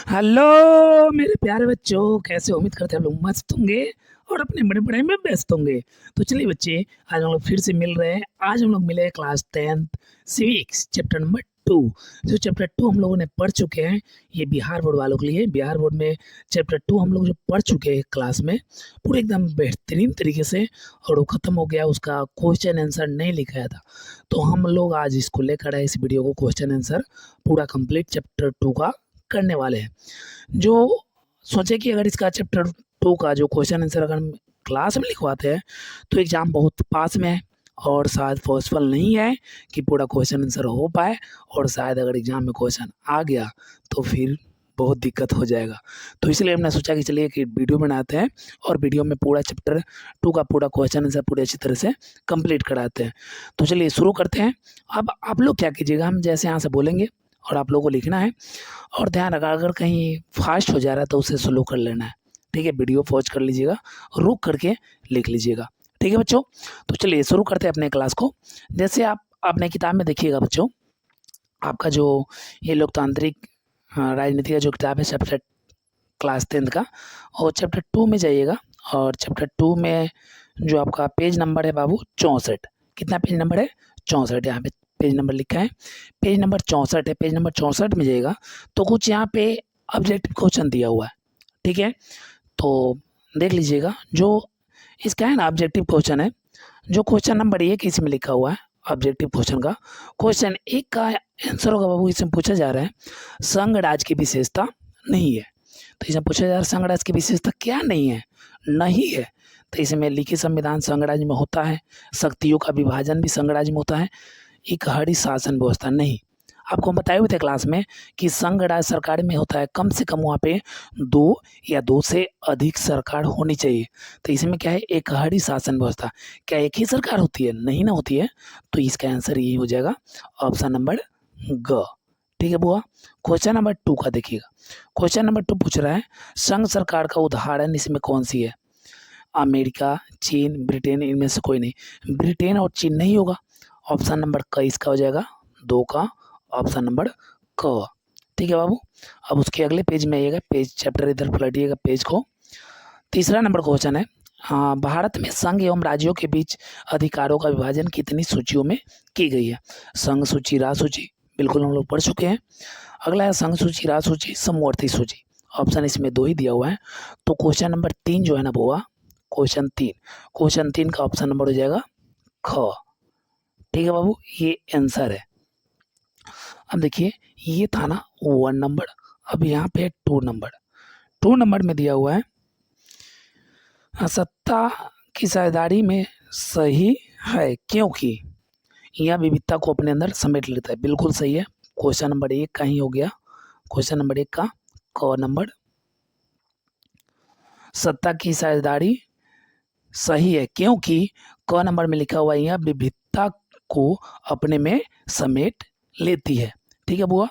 Hello मेरे प्यारे बच्चों, कैसे हो? उम्मीद करते हैं आप लोग मस्त होंगे और अपने बड़े बड़े में व्यस्त होंगे। तो चलिए बच्चे, आज हम लोग फिर से मिल रहे हैं। आज हम लोग मिले हैं class 10th civics chapter number 2। जो चैप्टर 2 हम लोगों ने पढ़ चुके हैं, ये बिहार बोर्ड वालों के लिए। बिहार बोर्ड में चैप्टर 2 हम लोग जो पढ़ चुके हैं क्लास में पूरे एकदम बेहतरीन तरीके से, और वो ख़त्म हो गया। उसका क्वेश्चन आंसर नहीं लिखाया था, तो हम लोग आज इसको लेकर आए, इस वीडियो को क्वेश्चन आंसर पूरा कंप्लीट चैप्टर 2 का करने वाले हैं। जो सोचे कि अगर इसका चैप्टर 2 का जो क्वेश्चन आंसर अगर हम क्लास में लिखवाते हैं तो एग्ज़ाम बहुत पास में है, और शायद पॉसिबल नहीं है कि पूरा क्वेश्चन आंसर हो पाए। और शायद अगर एग्ज़ाम में क्वेश्चन आ गया तो फिर बहुत दिक्कत हो जाएगा। तो इसलिए हमने सोचा कि चलिए कि वीडियो बनाते हैं और वीडियो में पूरा चैप्टर 2 का पूरा क्वेश्चन आंसर पूरे अच्छी तरह से कंप्लीट कराते हैं। तो चलिए शुरू करते हैं। अब आप लोग क्या कीजिएगा, हम जैसे यहाँ से बोलेंगे और आप लोगों को लिखना है, और ध्यान रखा अगर कहीं फास्ट हो जा रहा है तो उसे स्लो कर लेना है। ठीक है, वीडियो पॉज कर लीजिएगा, रुक करके लिख लीजिएगा। ठीक है बच्चों, तो चलिए शुरू करते हैं अपने क्लास को। जैसे आप अपने किताब में देखिएगा बच्चों, आपका जो ये लोकतांत्रिक राजनीति का जो किताब है चैप्टर क्लास 10th का, और चैप्टर 2 में जाइएगा। और चैप्टर 2 में जो आपका पेज नंबर है बाबू 64। कितना पेज नंबर है? 64। यहाँ पे पेज नंबर लिखा है, पेज नंबर 64 है। पेज नंबर 64 में जाइएगा तो कुछ यहाँ पे ऑब्जेक्टिव क्वेश्चन दिया हुआ है। ठीक है, तो देख लीजिएगा। जो इसका है ना ऑब्जेक्टिव क्वेश्चन है, जो क्वेश्चन नंबर 1 इसमें लिखा हुआ है ऑब्जेक्टिव क्वेश्चन का, क्वेश्चन 1 का आंसर होगा बाबू। इसमें पूछा जा रहा है संघ राज्य की विशेषता नहीं है। तो इसमें पूछा जा रहा है संघ राज्य की विशेषता क्या नहीं है? नहीं है। तो इसमें लिखित संविधान संघ राज्य में होता है, शक्तियों का विभाजन भी संघ राज्य में होता है, इकहरी शासन व्यवस्था नहीं। आपको हम बताए हुए थे क्लास में कि संघ राज्य सरकार में होता है कम से कम वहाँ पे 2 या 2 से अधिक सरकार होनी चाहिए। तो इसमें क्या है? इकहरी शासन व्यवस्था। क्या एक ही सरकार होती है? नहीं ना होती है। तो इसका आंसर यही हो जाएगा, ऑप्शन नंबर ग। ठीक है बुआ। क्वेश्चन नंबर 2 का देखिएगा। क्वेश्चन नंबर 2 पूछ रहा है संघ सरकार का उदाहरण इसमें कौन सी है? अमेरिका, चीन, ब्रिटेन, इनमें से कोई नहीं। ब्रिटेन और चीन नहीं होगा। ऑप्शन नंबर क इसका हो जाएगा, 2 का ऑप्शन नंबर क। ठीक है बाबू। अब उसके अगले पेज में आइएगा, पेज चैप्टर इधर पलटिएगा पेज को। तीसरा नंबर क्वेश्चन है, हाँ, भारत में संघ एवं राज्यों के बीच अधिकारों का विभाजन कितनी सूचियों में की गई है? संघ सूची, राज सूची, बिल्कुल हम लोग पढ़ चुके हैं। अगला है संघ सूची, राज सूची, समवर्ती सूची। ऑप्शन इसमें 2 ही दिया हुआ है। तो क्वेश्चन नंबर 3 जो है ना बुआ, क्वेश्चन 3 का ऑप्शन नंबर हो जाएगा ख। ठीक है बाबू, ये आंसर है। अब देखिए, ये था ना 1 नंबर, अब यहाँ पे 2 नंबर। 2 नंबर में दिया हुआ है सत्ता की साझेदारी में सही है क्योंकि यह विविधता को अपने अंदर समेट लेता है। बिल्कुल सही है। क्वेश्चन नंबर 1 का ही हो गया। क्वेश्चन नंबर 1 का क नंबर, सत्ता की साझेदारी सही है क्योंकि क नंबर में लिखा हुआ है यह विविधता को अपने में समेट लेती है। ठीक है बुआ।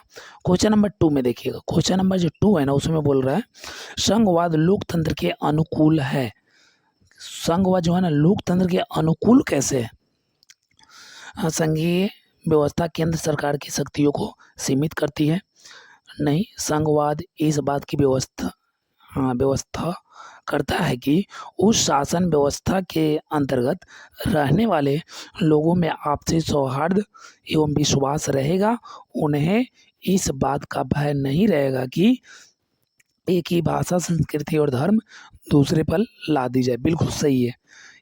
क्वेश्चन नंबर 2 में देखिएगा। क्वेश्चन नंबर जो 2 है ना, उसमें बोल रहा है संघवाद लोकतंत्र के अनुकूल है। संघवाद जो है ना लोकतंत्र के अनुकूल कैसे है? संघीय व्यवस्था केंद्र सरकार की शक्तियों को सीमित करती है। नहीं, संघवाद इस बात की व्यवस्था करता है कि उस शासन व्यवस्था के अंतर्गत रहने वाले लोगों में आपसी सौहार्द एवं विश्वास रहेगा। उन्हें इस बात का भय नहीं रहेगा कि एक ही भाषा, संस्कृति और धर्म दूसरे पर ला दी जाए। बिल्कुल सही है।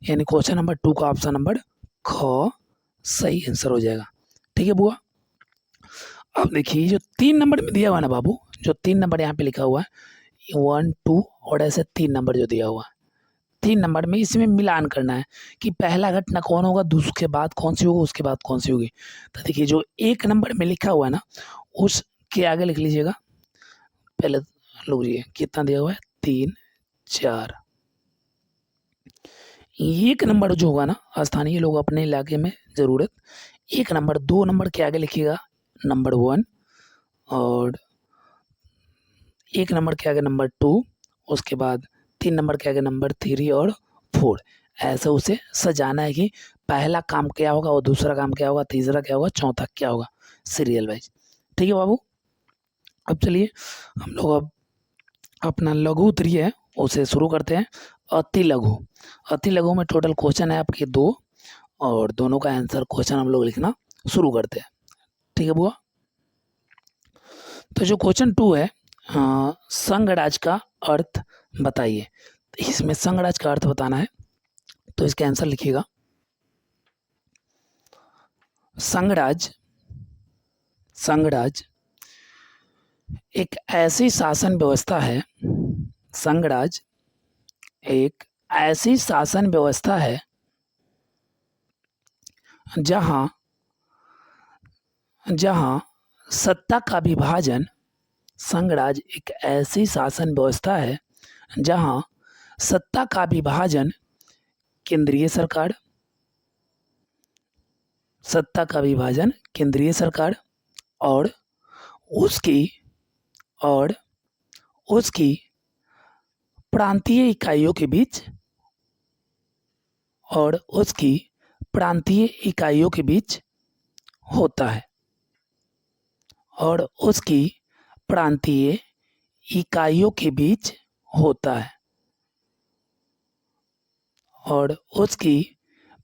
यानी क्वेश्चन नंबर 2 का ऑप्शन नंबर ख सही आंसर हो जाएगा। ठीक है बुआ। अब देखिए जो 3 नंबर में दिया हुआ है ना बाबू, जो 3 नंबर यहाँ पे लिखा हुआ है 1 2 और ऐसे 3 नंबर जो दिया हुआ है, 3 नंबर में इसमें मिलान करना है कि पहला घटना कौन होगा, दूसरे बाद कौन सी होगी, उसके बाद कौन सी होगी। तो देखिए जो 1 नंबर में लिखा हुआ है ना, उसके आगे लिख लीजिएगा। पहले लीजिए कितना दिया हुआ है, 3 4। 1 नंबर जो होगा ना, स्थानीय लोग अपने इलाके में ज़रूरत। 1 नंबर, 2 नंबर के आगे लिखिएगा नंबर 1, और 1 नंबर के आगे नंबर 2, उसके बाद 3 नंबर के आगे नंबर 3 और 4। ऐसे उसे सजाना है कि पहला काम क्या होगा और दूसरा काम क्या होगा, तीसरा क्या होगा, चौथा क्या होगा, सीरियल वाइज। ठीक है बाबू। अब चलिए हम लोग अब अपना लघु उत्तरी है उसे शुरू करते हैं। अति लघु, अति लघु में टोटल क्वेश्चन है आपके 2 और दोनों का आंसर क्वेश्चन हम लोग लिखना शुरू करते हैं। ठीक है बुआ। तो जो क्वेश्चन 2 है, संघराज का अर्थ बताइए। इसमें संघराज का अर्थ बताना है तो इसका आंसर लिखिएगा। संघराज, संघराज एक ऐसी शासन व्यवस्था है, संघराज एक ऐसी शासन व्यवस्था है जहां जहां सत्ता का विभाजन, संघराज एक ऐसी शासन व्यवस्था है जहां सत्ता का विभाजन केंद्रीय सरकार, सत्ता का विभाजन केंद्रीय सरकार और उसकी प्रांतीय इकाइयों के बीच, और उसकी प्रांतीय इकाइयों के बीच होता है, और उसकी प्रांतीय इकाइयों के बीच होता है, और उसकी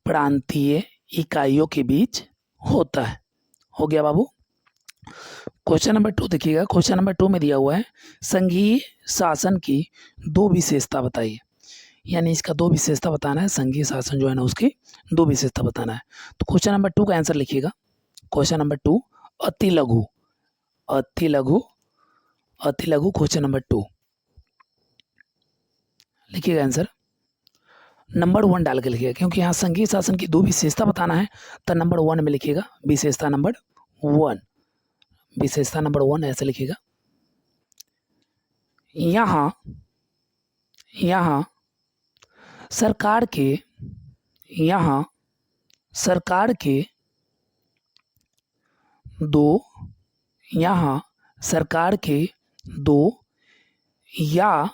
प्रांतीय इकाइयों के बीच होता है। हो गया बाबू। क्वेश्चन नंबर 2 देखिएगा। क्वेश्चन नंबर 2 में दिया हुआ है संघीय शासन की 2 विशेषता बताइए। यानी इसका 2 विशेषता बताना है, संघीय शासन जो है ना उसकी 2 विशेषता बताना है। तो क्वेश्चन नंबर 2 का आंसर लिखिएगा। क्वेश्चन नंबर 2 अति लघु, अति लघु, अति लघु क्वेश्चन नंबर 2 लिखिएगा आंसर। नंबर 1 डाल के लिखिएगा क्योंकि यहाँ संघीय शासन की 2 विशेषता बताना है तो नंबर 1 में लिखिएगा। विशेषता नंबर 1, विशेषता नंबर 1 ऐसे लिखिएगा। यहाँ सरकार के, यहाँ सरकार के 2, यहाँ सरकार के 2 या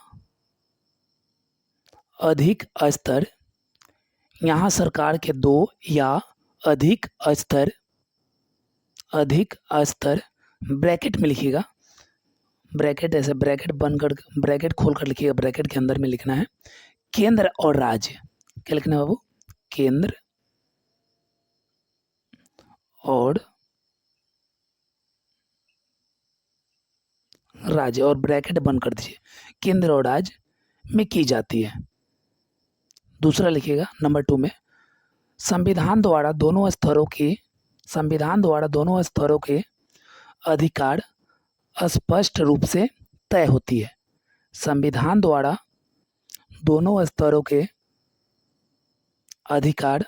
अधिक स्तर, यहाँ सरकार के 2 या अधिक स्तर, अधिक स्तर ब्रैकेट में लिखिएगा। ब्रैकेट ऐसे ब्रैकेट बनकर, ब्रैकेट खोलकर लिखिएगा, ब्रैकेट के अंदर में लिखना है केंद्र और राज्य। क्या लिखना है बाबू? केंद्र और राज्य, और ब्रैकेट बंद कर दीजिए, केंद्र और राज्य में की जाती है। दूसरा लिखिएगा नंबर 2 में संविधान द्वारा दोनों स्तरों के, संविधान द्वारा दोनों स्तरों के अधिकार स्पष्ट रूप से तय होती है। संविधान द्वारा दोनों स्तरों के अधिकार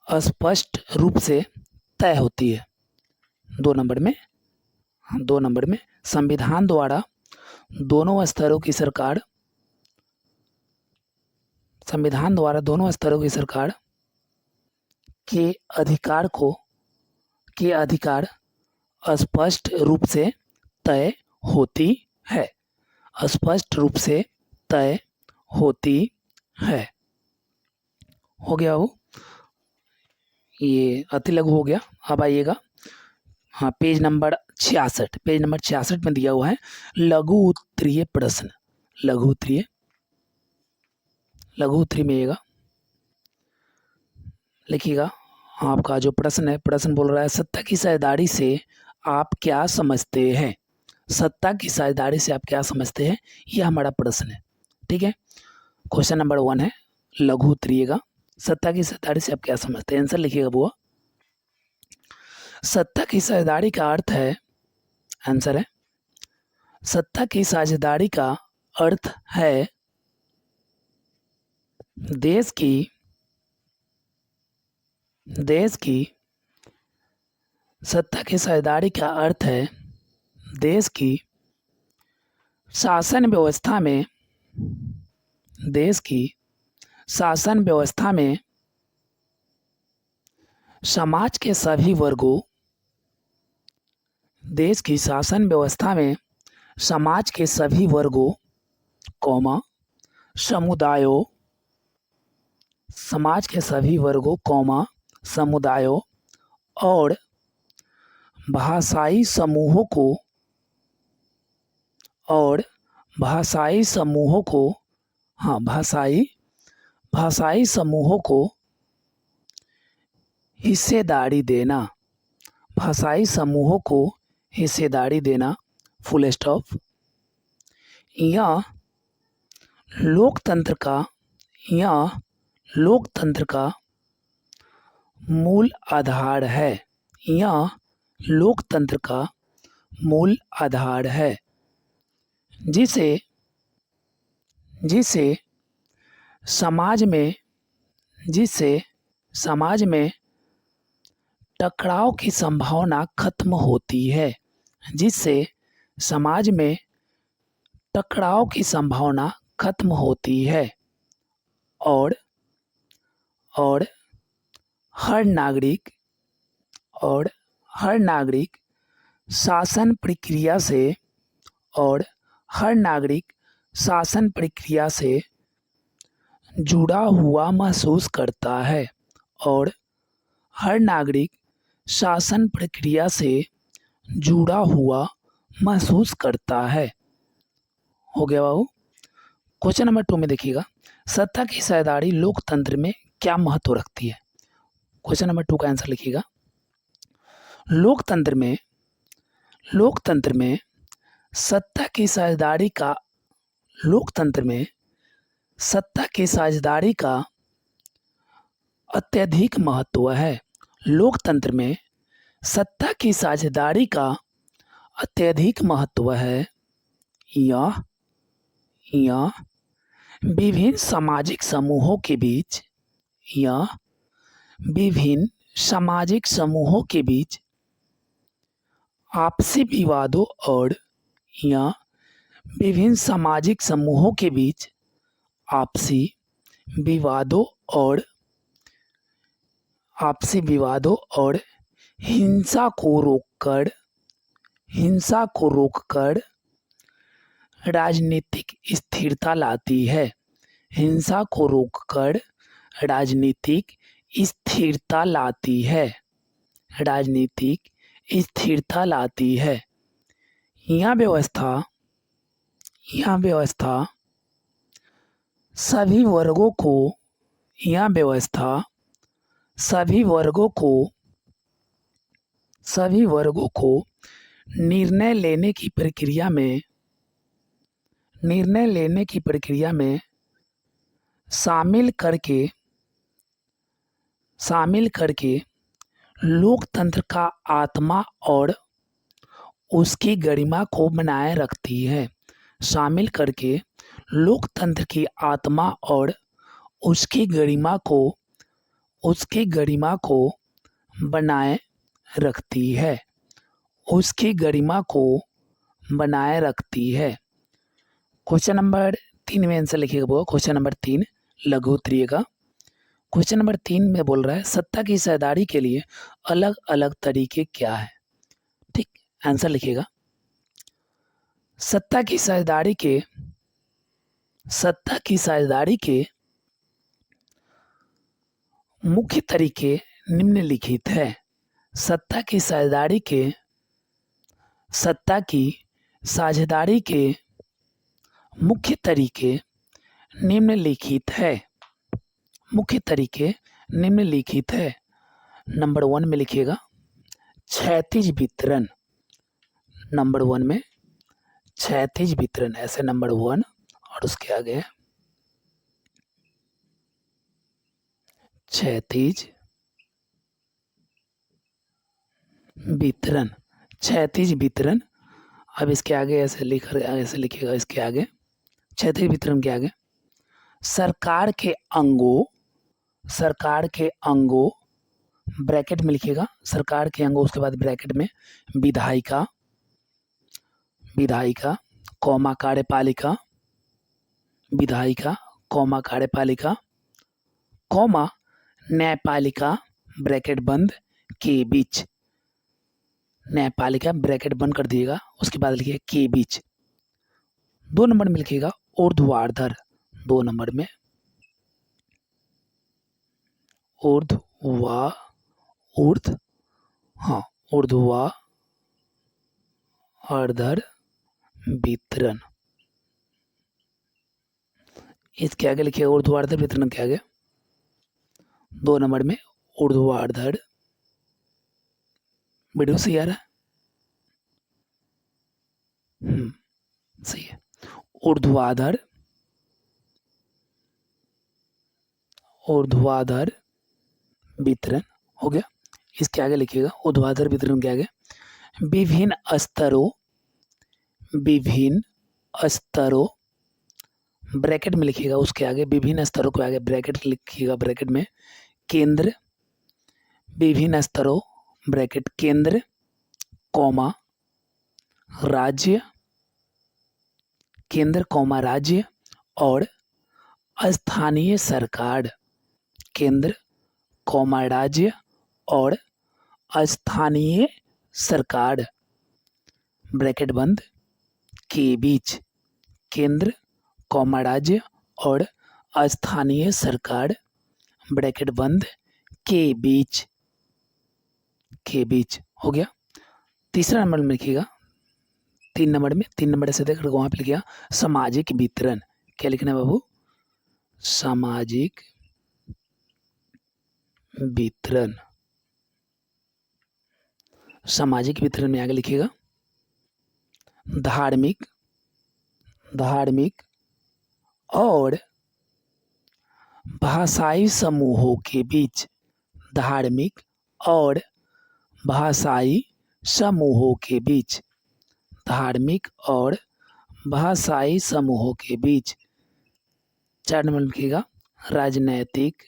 स्पष्ट रूप से तय होती है। 2 नंबर में, 2 नंबर में संविधान द्वारा दोनों स्तरों की सरकार, संविधान द्वारा दोनों स्तरों की सरकार के अधिकार को, के अधिकार स्पष्ट रूप से तय होती है, स्पष्ट रूप से तय होती है। हो गया वो, ये अति लघु हो गया। अब आइएगा हाँ पेज नंबर 66, पेज नंबर 66 में दिया हुआ है लघु उत्तरीय प्रश्न। लघु उत्तरीय, लघु उत्तरीय में आइएगा, लिखिएगा आपका जो प्रश्न है, प्रश्न बोल रहा है सत्ता की साझेदारी से आप क्या समझते हैं। सत्ता की साझेदारी से आप क्या समझते हैं, यह हमारा प्रश्न है। ठीक है, क्वेश्चन नंबर 1 है लघु उत्तरीय का, सत्ता की साझेदारी से आप क्या समझते हैं। आंसर लिखिएगा बुआ। सत्ता की साझेदारी का अर्थ है, आंसर है सत्ता की साझेदारी का अर्थ है देश की सत्ता की साझेदारी का अर्थ है देश की शासन व्यवस्था में, देश की शासन व्यवस्था में समाज के सभी वर्गों, देश की शासन व्यवस्था में समाज के सभी वर्गों कौमा समुदायों, समाज के सभी वर्गों कौमा समुदायों और भाषाई समूहों को, और भाषाई समूहों को, हाँ भाषाई समूहों को हिस्सेदारी देना, भाषाई समूहों को हिस्सेदारी देना, फुल स्टॉप। यह लोकतंत्र का, यह लोकतंत्र का मूल आधार है, यह लोकतंत्र का मूल आधार है, जिसे जिसे समाज में जिससे समाज में टकराव की संभावना खत्म होती है, जिससे समाज में टकराव की संभावना खत्म होती है और हर नागरिक और हर नागरिक शासन प्रक्रिया से और हर नागरिक शासन प्रक्रिया से जुड़ा हुआ महसूस करता है और हर नागरिक शासन प्रक्रिया से जुड़ा हुआ महसूस करता है। हो गया बाबू। क्वेश्चन नंबर 2 में देखिएगा, सत्ता की साझेदारी लोकतंत्र में क्या महत्व रखती है। क्वेश्चन नंबर 2 का आंसर लिखिएगा। लोकतंत्र में सत्ता की साझेदारी का लोकतंत्र में सत्ता की साझेदारी का अत्यधिक महत्व है। लोकतंत्र में सत्ता की साझेदारी का अत्यधिक महत्व है। यह विभिन्न सामाजिक समूहों के बीच आपसी विवादों और विभिन्न सामाजिक समूहों के बीच आपसी विवादों और हिंसा को रोककर राजनीतिक स्थिरता लाती है। हिंसा को रोककर राजनीतिक स्थिरता लाती है। राजनीतिक स्थिरता लाती है। यह व्यवस्था सभी वर्गों को निर्णय लेने की प्रक्रिया में शामिल करके लोकतंत्र का आत्मा और उसकी गरिमा को बनाए रखती है। शामिल करके लोकतंत्र की आत्मा और उसकी गरिमा को बनाए रखती है। उसकी गरिमा को बनाए रखती है। क्वेश्चन नंबर 3 में आंसर लिखिएगा। वो क्वेश्चन नंबर 3 लघु उत्तरीय का क्वेश्चन नंबर 3 में बोल रहा है, सत्ता की साझेदारी के लिए अलग अलग तरीके क्या है। ठीक, आंसर लिखिएगा। सत्ता की साझेदारी के मुख्य तरीके निम्नलिखित है। सत्ता की साझेदारी के मुख्य तरीके निम्नलिखित है। नंबर 1 में लिखिएगा क्षैतिज वितरण। नंबर 1 में क्षैतिज वितरण, ऐसे नंबर 1 और उसके आगे क्षैतिज वितरण। अब इसके आगे ऐसे लिखिएगा। इसके आगे क्षैतिज वितरण के आगे सरकार के अंगों ब्रैकेट में लिखिएगा। सरकार के अंगों, उसके बाद ब्रैकेट में विधायिका कौमा कार्यपालिका कौमा न्यायपालिका ब्रैकेट बंद के बीच। न्यायपालिका ब्रैकेट बंद कर दिएगा। उसके बाद लिखिए के बीच। 2 नंबर में लिखिएगा ऊर्ध्वाधर। 2 नंबर में ऊर्ध्वाधर वितरण। इसके आगे लिखिएगा ऊर्ध्वाधर वितरण के आगे 2 नंबर में ऊर्ध्वाधर, वीडियो सही आ रहा है? सही है। ऊर्ध्वाधर वितरण हो गया। इसके आगे लिखिएगा ऊर्ध्वाधर वितरण के आगे विभिन्न स्तरों ब्रैकेट में लिखिएगा, उसके आगे विभिन्न स्तरों के आगे ब्रैकेट लिखिएगा, ब्रैकेट में केंद्र, विभिन्न स्तरों ब्रैकेट केंद्र कॉमा राज्य, केंद्र कॉमा राज्य और स्थानीय सरकार, केंद्र कॉमा राज्य और स्थानीय सरकार ब्रैकेट बंद के बीच, केंद्र कॉमा राज्य और स्थानीय सरकार ब्रैकेट बंद के बीच हो गया। तीसरा नंबर में लिखिएगा 3 नंबर में, 3 नंबर से देख वहाँ पे लिखिएगा सामाजिक वितरण। क्या लिखना है बाबू? सामाजिक वितरण। सामाजिक वितरण में आगे लिखिएगा धार्मिक और भाषाई समूहों के बीच, धार्मिक और भाषाई समूहों के बीच, धार्मिक और भाषाई समूहों के बीच। 4 नंबर लिखिएगा राजनैतिक,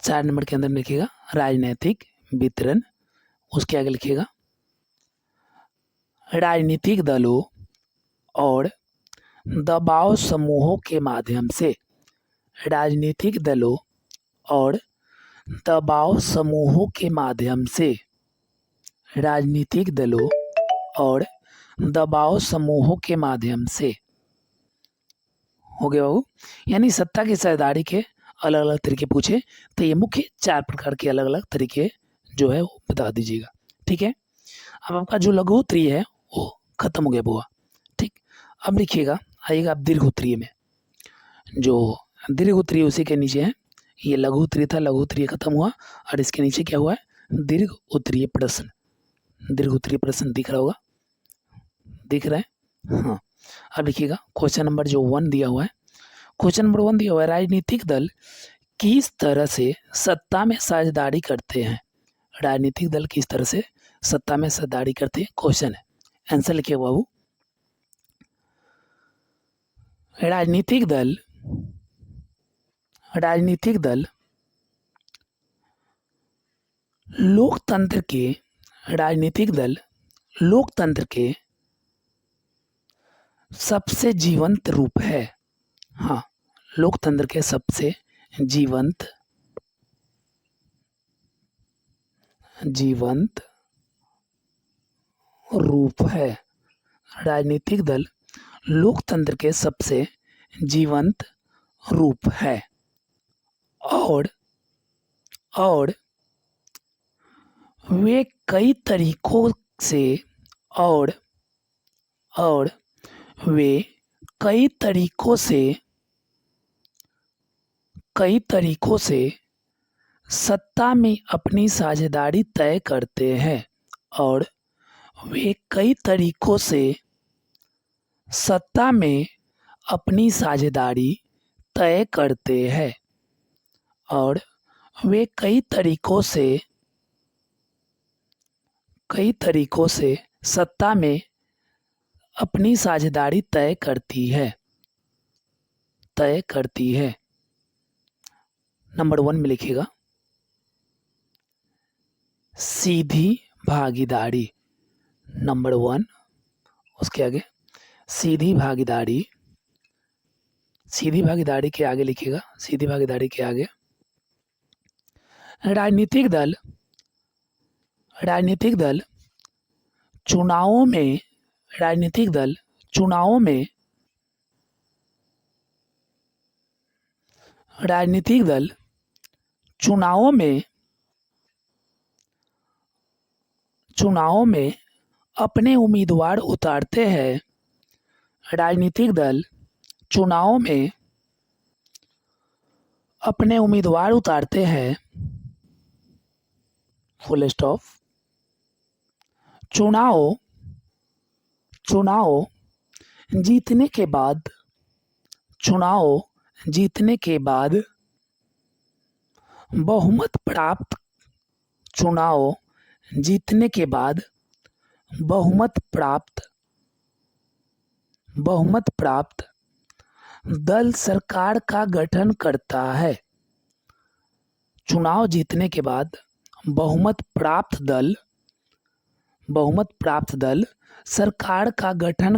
4 नंबर के अंदर लिखिएगा राजनैतिक वितरण। उसके आगे लिखिएगा राजनीतिक दलों और दबाव समूहों के माध्यम से, राजनीतिक दलों और दबाव समूहों के माध्यम से, राजनीतिक दलों और दबाव समूहों के माध्यम से हो गया बाबू। यानी सत्ता की साझेदारी के अलग अलग तरीके पूछे तो ये मुख्य 4 प्रकार के अलग अलग तरीके जो है वो बता दीजिएगा। ठीक है, अब आपका जो लघु उत्तरीय है वो खत्म हो गया बुआ। ठीक, अब लिखिएगा, आइएगा आप दीर्घ उत्तरीय में। जो दीर्घ उत्तरीय उसी के नीचे है, ये लघु उत्तरीय था, लघु उत्तरीय खत्म हुआ और इसके नीचे क्या हुआ है? दीर्घ उत्तरीय प्रश्न। दीर्घ उत्तरीय प्रश्न दिख रहा होगा, दिख रहा है? हाँ, अब लिखिएगा क्वेश्चन नंबर जो 1 दिया हुआ है, क्वेश्चन नंबर 1 दिया हुआ है राजनीतिक दल किस तरह से सत्ता में साझेदारी करते हैं? राजनीतिक दल किस तरह से सत्ता में साझेदारी करते हैं, क्वेश्चन है। आंसर लिखिए बाबू। राजनीतिक दल लोकतंत्र के सबसे जीवंत रूप है। हाँ, लोकतंत्र के सबसे जीवंत रूप है। राजनीतिक दल लोकतंत्र के सबसे जीवंत रूप है और वे कई तरीकों से सत्ता में अपनी साझेदारी तय करते हैं और वे कई तरीकों से सत्ता में अपनी साझेदारी तय करते हैं और वे कई तरीकों से सत्ता में अपनी साझेदारी तय करती है। नंबर 1 में लिखिएगा सीधी भागीदारी। नंबर 1, उसके आगे सीधी भागीदारी के आगे लिखिएगा, सीधी भागीदारी के आगे राजनीतिक दल चुनावों में अपने उम्मीदवार उतारते हैं। राजनीतिक दल चुनाव में अपने उम्मीदवार उतारते हैं, फुल स्टॉप। चुनाव जीतने के बाद चुनाव जीतने के बाद बहुमत प्राप्त चुनाव जीतने के बाद बहुमत प्राप्त दल सरकार का गठन करता है। चुनाव जीतने के बाद बहुमत प्राप्त दल सरकार का गठन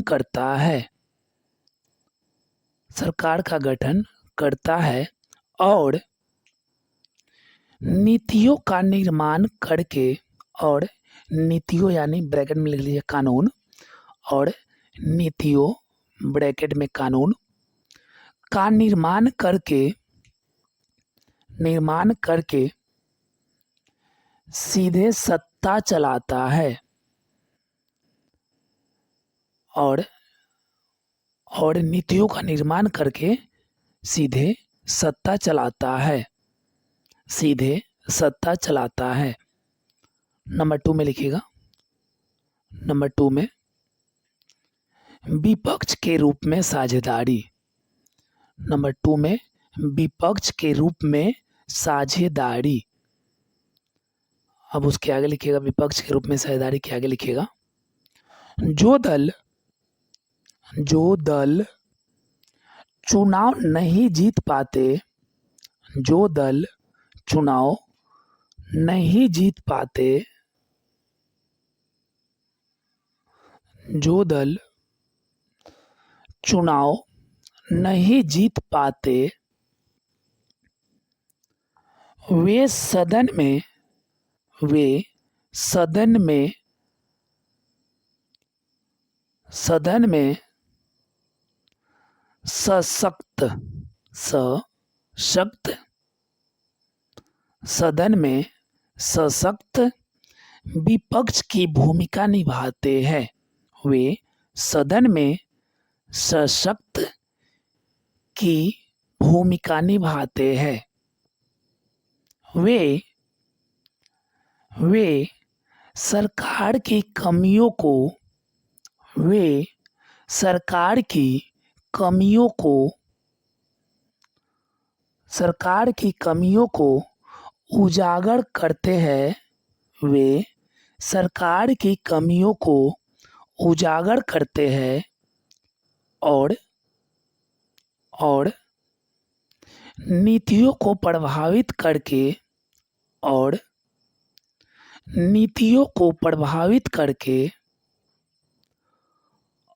करता है और नीतियों का निर्माण करके, और नीतियों यानी ब्रैकेट में लिख लीजिए कानून, और नीतियों ब्रैकेट में कानून का निर्माण करके सीधे सत्ता चलाता है और नीतियों का निर्माण करके सीधे सत्ता चलाता है। नंबर 2 में लिखिएगा। नंबर 2 में विपक्ष के रूप में साझेदारी। नंबर 2 में विपक्ष के रूप में साझेदारी। अब उसके आगे लिखिएगा, विपक्ष के रूप में साझेदारी के आगे लिखिएगा, जो दल चुनाव नहीं जीत पाते, जो दल चुनाव नहीं जीत पाते, जो दल चुनाव नहीं जीत पाते, वे सदन में सशक्त विपक्ष की भूमिका निभाते हैं। वे सदन में सशक्त की भूमिका निभाते हैं। वे सरकार की कमियों को उजागर करते हैं। वे सरकार की कमियों को उजागर करते हैं और नीतियों को प्रभावित करके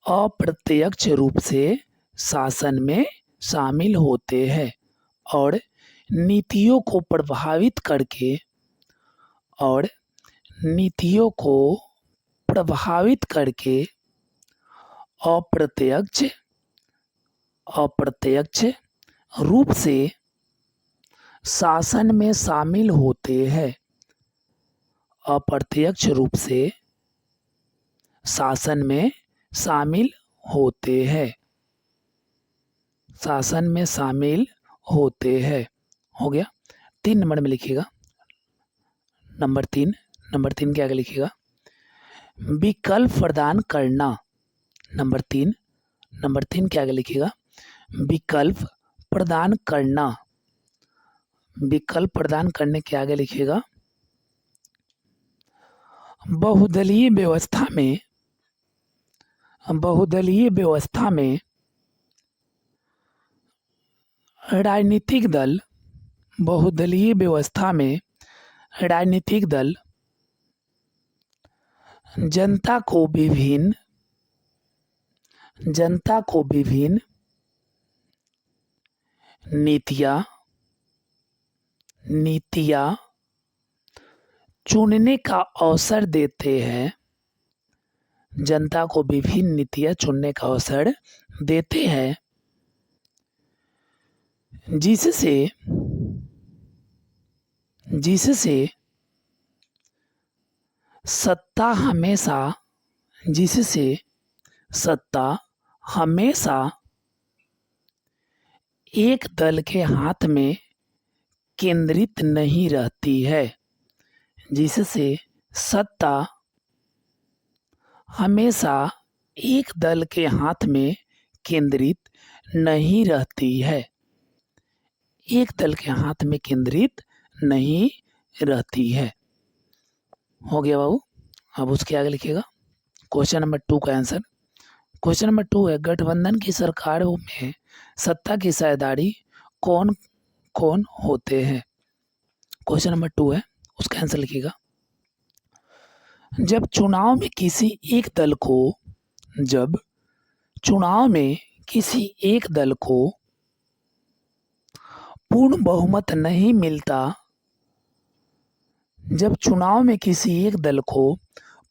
अप्रत्यक्ष रूप से शासन में शामिल होते हैं और नीतियों को प्रभावित करके अप्रत्यक्ष रूप से शासन में शामिल होते हैं। अप्रत्यक्ष रूप से शासन में शामिल होते हैं। हो गया। 3 नंबर में लिखिएगा। नंबर 3 के आगे लिखिएगा, विकल्प प्रदान करना। नंबर 3 के आगे लिखिएगा, विकल्प प्रदान करना। विकल्प प्रदान करने के आगे लिखिएगा, बहुदलीय व्यवस्था में राजनीतिक दल जनता को विभिन्न नीतियाँ चुनने का अवसर देते हैं। जनता को विभिन्न नीतियाँ चुनने का अवसर देते हैं, जिससे सत्ता हमेशा एक दल के हाथ में केंद्रित नहीं रहती है, जिससे सत्ता हमेशा एक दल के हाथ में केंद्रित नहीं रहती है। एक दल के हाथ में केंद्रित नहीं रहती है। हो गया बाबू। अब उसके आगे लिखिएगा क्वेश्चन नंबर 2 का आंसर। क्वेश्चन नंबर 2 है, गठबंधन की सरकारों में सत्ता की साझेदारी कौन कौन होते हैं। क्वेश्चन नंबर 2 है, उसका आंसर लिखिएगा। जब चुनाव में किसी एक दल को जब चुनाव में किसी एक दल को पूर्ण बहुमत नहीं मिलता जब चुनाव में किसी एक दल को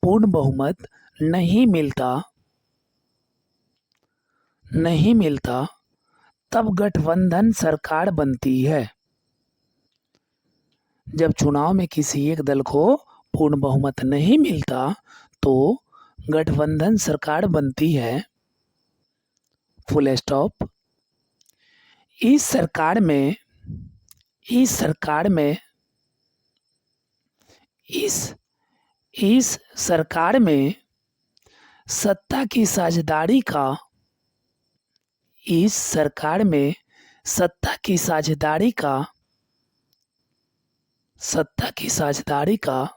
पूर्ण बहुमत नहीं मिलता तब गठबंधन सरकार बनती है। जब चुनाव में किसी एक दल को पूर्ण बहुमत नहीं मिलता तो गठबंधन सरकार बनती है। Full stop. इस सरकार में सत्ता की साझेदारी का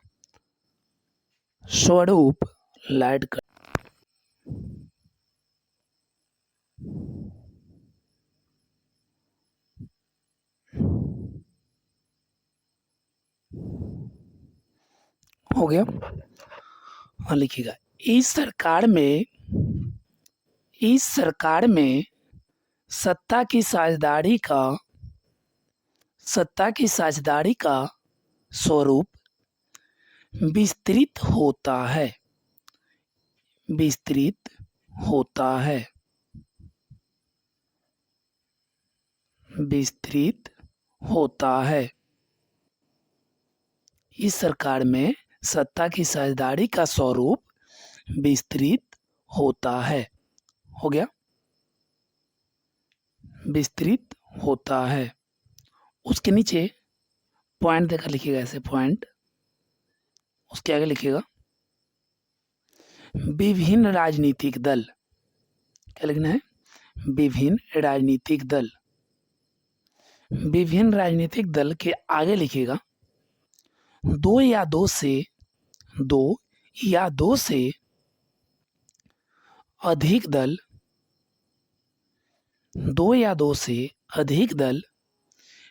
स्वरूप लाइट कर हो गया। हाँ लिखिएगा, इस सरकार में सत्ता की साझेदारी का स्वरूप विस्तृत होता है। इस सरकार में सत्ता की साझेदारी का स्वरूप विस्तृत होता है। हो गया, विस्तृत होता है। उसके नीचे पॉइंट देकर लिखिएगा, ऐसे पॉइंट। उसके आगे लिखिएगा विभिन्न राजनीतिक दल। क्या लिखना है? विभिन्न राजनीतिक दल। विभिन्न राजनीतिक दल के आगे लिखिएगा दो या दो से अधिक दल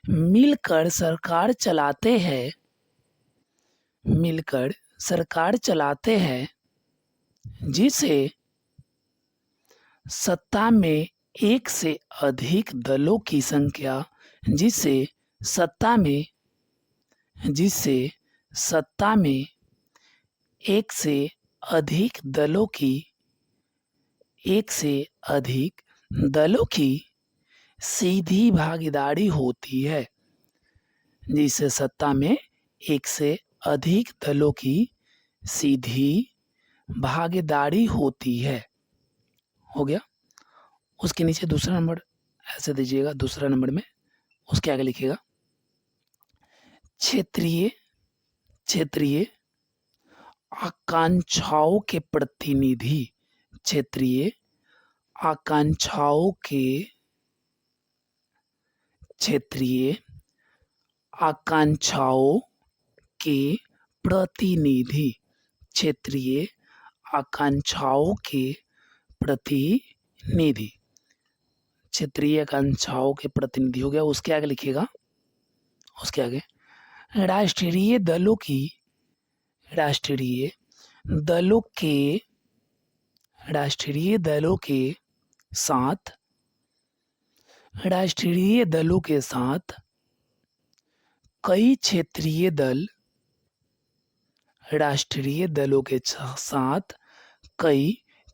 मिलकर सरकार चलाते हैं, जिसे सत्ता में एक से अधिक दलों की संख्या एक से अधिक दलों की सीधी भागीदारी होती है। जिससे सत्ता में एक से अधिक दलों की सीधी भागीदारी होती है। हो गया। उसके नीचे दूसरा नंबर ऐसे दीजिएगा, दूसरा नंबर में उसके आगे लिखिएगा क्षेत्रीय आकांक्षाओं के प्रतिनिधि। क्षेत्रीय आकांक्षाओं के प्रतिनिधि। क्षेत्रीय आकांक्षाओं के प्रतिनिधि। क्षेत्रीय आकांक्षाओं के प्रतिनिधि हो गया। उसके आगे लिखिएगा, उसके आगे राष्ट्रीय दलों के साथ कई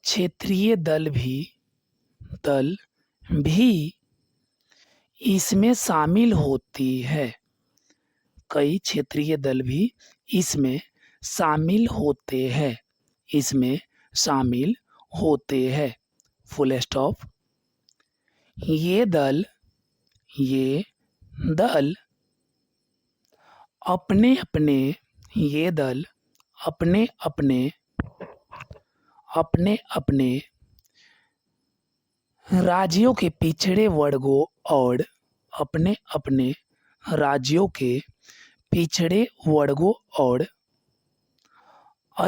क्षेत्रीय दल भी इसमें शामिल होती है। कई क्षेत्रीय दल भी इसमें शामिल होते हैं। Full stop. ये दल ये दल अपने अपने ये दल अपने अपने अपने अपने राज्यों के पिछड़े वर्गों और अपने अपने राज्यों के पिछड़े वर्गों और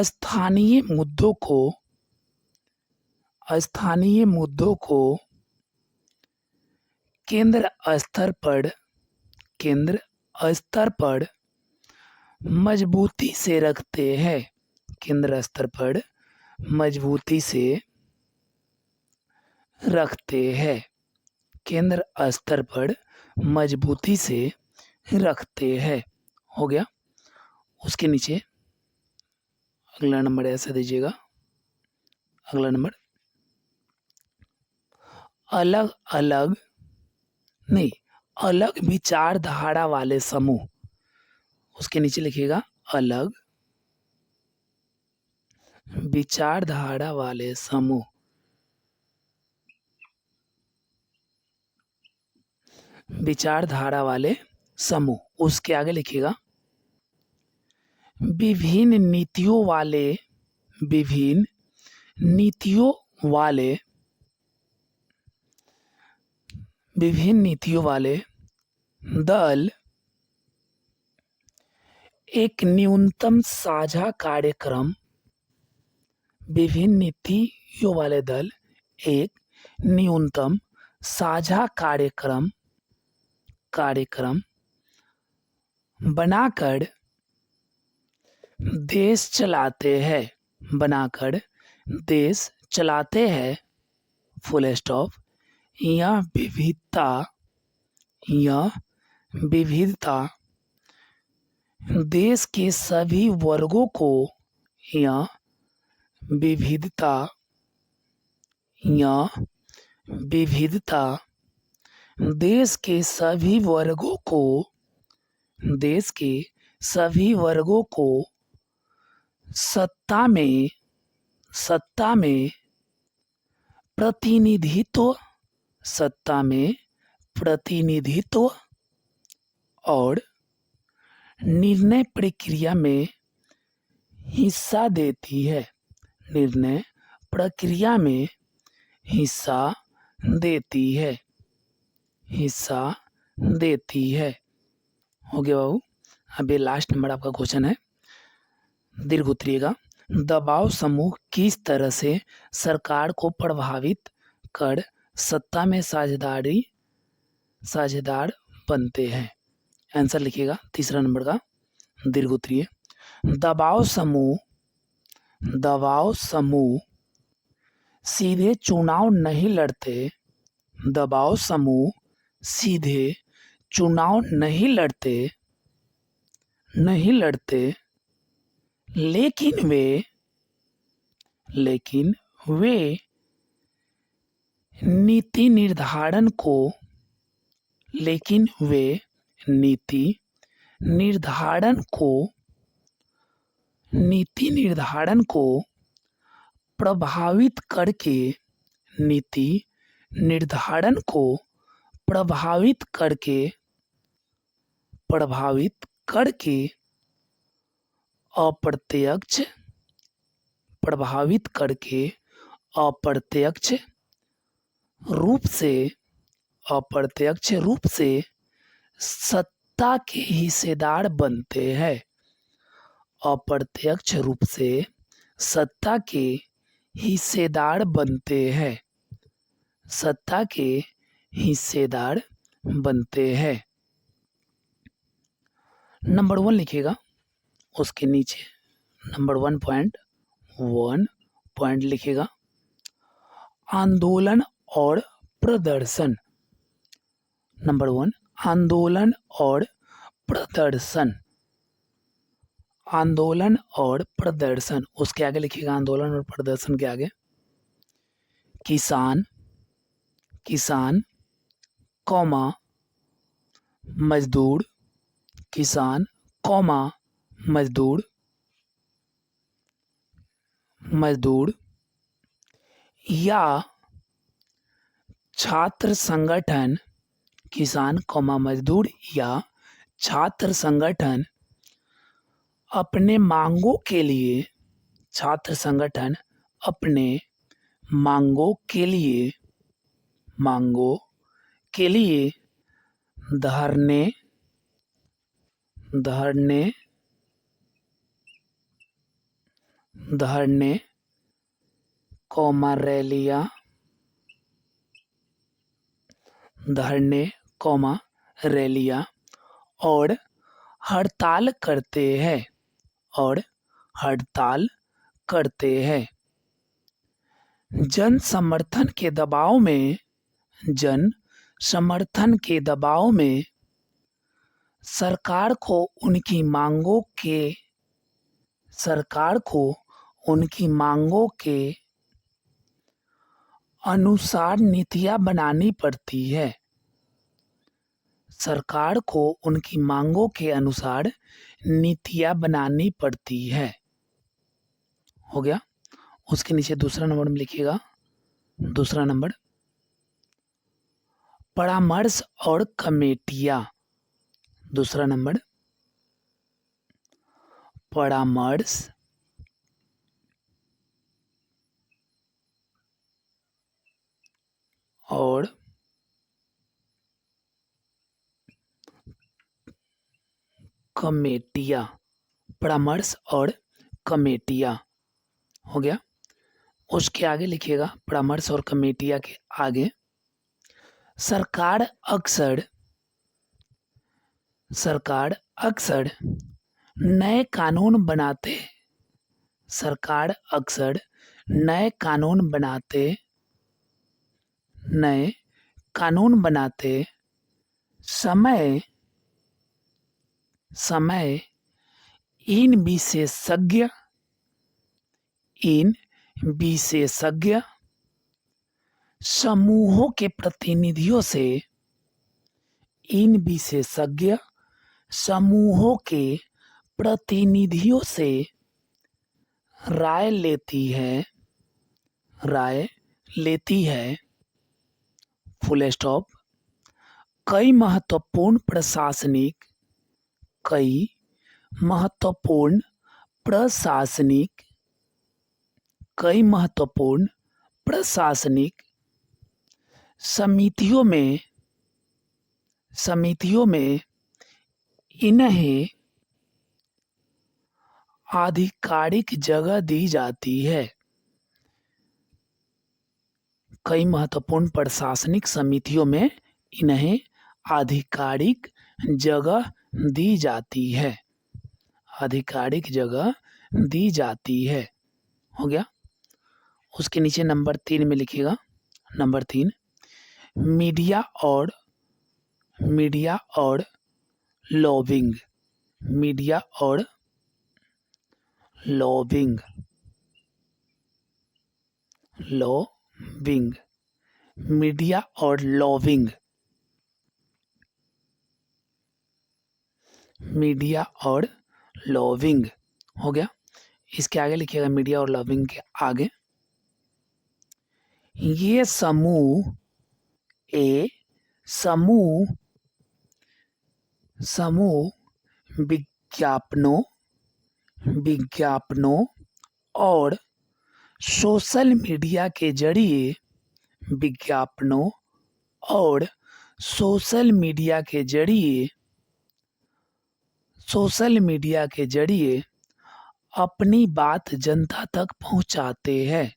स्थानीय मुद्दों को केंद्र स्तर पर मजबूती से रखते हैं। केंद्र स्तर पर मजबूती से रखते हैं। केंद्र स्तर पर मजबूती से रखते हैं। हो गया। उसके नीचे अगला नंबर ऐसा दीजिएगा। अगला नंबर अलग विचारधारा वाले समूह। उसके नीचे लिखिएगा अलग विचारधारा वाले समूह। विचारधारा वाले समूह। उसके आगे लिखिएगा विभिन्न नीतियों वाले दल एक न्यूनतम साझा कार्यक्रम। विभिन्न नीतियों वाले दल एक न्यूनतम साझा कार्यक्रम बनाकर देश चलाते हैं। Full stop. यह विविधता देश के सभी वर्गों को देश के सभी वर्गों को सत्ता में प्रतिनिधित्व और निर्णय प्रक्रिया में हिस्सा देती है। निर्णय प्रक्रिया में हिस्सा देती है। हो गया बाबू। अब ये लास्ट नंबर आपका क्वेश्चन है। दीर्घ उत्तरीयगा दबाव समूह किस तरह से सरकार को प्रभावित कर सत्ता में साझेदार बनते हैं। आंसर लिखिएगा तीसरा नंबर का दीर्घ उत्तरीय। दबाव समूह सीधे चुनाव नहीं लड़ते। दबाव समूह सीधे चुनाव नहीं लड़ते लेकिन वे नीति निर्धारण को प्रभावित करके अप्रत्यक्ष रूप से सत्ता के हिस्सेदार बनते हैं। अप्रत्यक्ष रूप से सत्ता के हिस्सेदार बनते हैं। नंबर 1 लिखिएगा। उसके नीचे नंबर 1.1 पॉइंट लिखिएगा आंदोलन और प्रदर्शन। नंबर 1 आंदोलन और प्रदर्शन। उसके आगे लिखिएगा आंदोलन और प्रदर्शन के आगे किसान कौमा मजदूर। किसान कौमा मजदूर या छात्र संगठन किसान कौमा मजदूर या छात्र संगठन अपने मांगों के लिए छात्र संगठन अपने मांगों के लिए धरने धरने धरने कौमा रैलियां धरने कौमा रैलियां और हड़ताल करते हैं जन समर्थन के दबाव में सरकार को उनकी मांगों के अनुसार नीतियां बनानी पड़ती है। सरकार को उनकी मांगों के अनुसार नीतियां बनानी पड़ती है। हो गया। उसके नीचे दूसरा नंबर में लिखिएगा। दूसरा नंबर परामर्श और कमेटियां। दूसरा नंबर परामर्श और कमेटियां। परामर्श और कमेटियां हो गया। उसके आगे लिखिएगा परामर्श और कमेटियां के आगे सरकार अक्सर नए कानून बनाते समय इन विशेषज्ञ समूहों के प्रतिनिधियों से राय लेती है। Full stop. कई महत्वपूर्ण प्रशासनिक समितियों में इन्हें आधिकारिक जगह दी जाती है। कई महत्वपूर्ण प्रशासनिक समितियों में इन्हें आधिकारिक जगह दी जाती है। हो गया। उसके नीचे नंबर 3 में लिखिएगा। नंबर 3 मीडिया और लॉबिंग। मीडिया और लॉबिंग। मीडिया और लॉबिंग। मीडिया और लॉबिंग हो गया। इसके आगे लिखिएगा मीडिया और लॉबिंग के आगे ये समूह विज्ञापनों और सोशल मीडिया के जरिए अपनी बात जनता तक पहुंचाते हैं।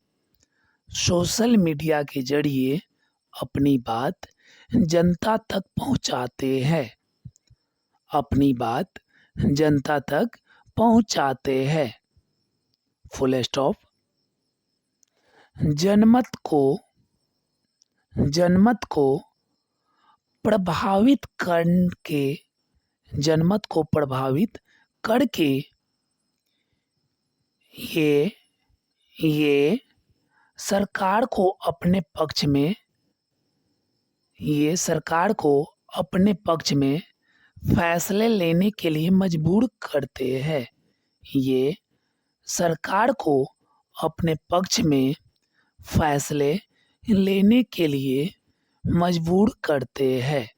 सोशल मीडिया के जरिए अपनी बात जनता तक पहुंचाते हैं। Full stop. जनमत को प्रभावित करके ये सरकार को अपने पक्ष में फैसले लेने के लिए मजबूर करते हैं। ये सरकार को अपने पक्ष में फैसले लेने के लिए मजबूर करते हैं।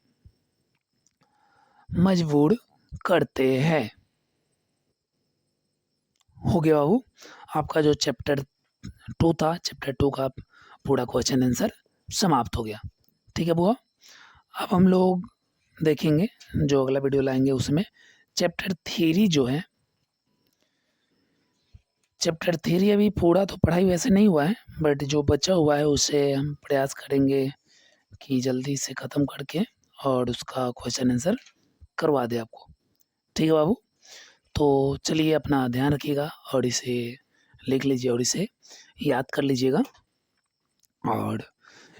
मजबूर करते हैं। हो गया बाबू, आपका जो चैप्टर 2 था, चैप्टर 2 का पूरा क्वेश्चन आंसर समाप्त हो गया। ठीक है बुआ, अब हम लोग देखेंगे जो अगला वीडियो लाएंगे उसमें चैप्टर 3 जो है, चैप्टर 3 अभी पूरा तो पढ़ाई वैसे नहीं हुआ है, बट जो बचा हुआ है उसे हम प्रयास करेंगे कि जल्दी से ख़त्म करके और उसका क्वेश्चन आंसर करवा दें आपको। ठीक है बाबू, तो चलिए अपना ध्यान रखिएगा और इसे लिख लीजिए और इसे याद कर लीजिएगा, और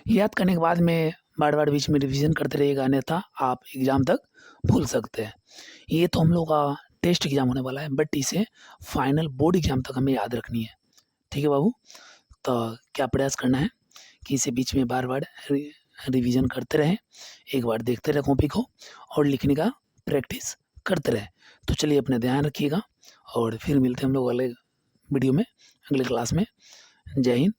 याद करने के बाद में बार-बार बीच में रिवीजन करते रहिएगा, अन्यथा आप एग्ज़ाम तक भूल सकते हैं। ये तो हम लोग का टेस्ट एग्ज़ाम होने वाला है, बट इसे फाइनल बोर्ड एग्ज़ाम तक हमें याद रखनी है। ठीक है बाबू, तो क्या प्रयास करना है कि इसे बीच में बार-बार रिवीजन करते रहें, एक बार देखते रहें कॉपी को और लिखने का प्रैक्टिस करते रहें। तो चलिए अपना ध्यान रखिएगा और फिर मिलते हैं हम लोग अगले वीडियो में, अगले क्लास में। जय हिंद,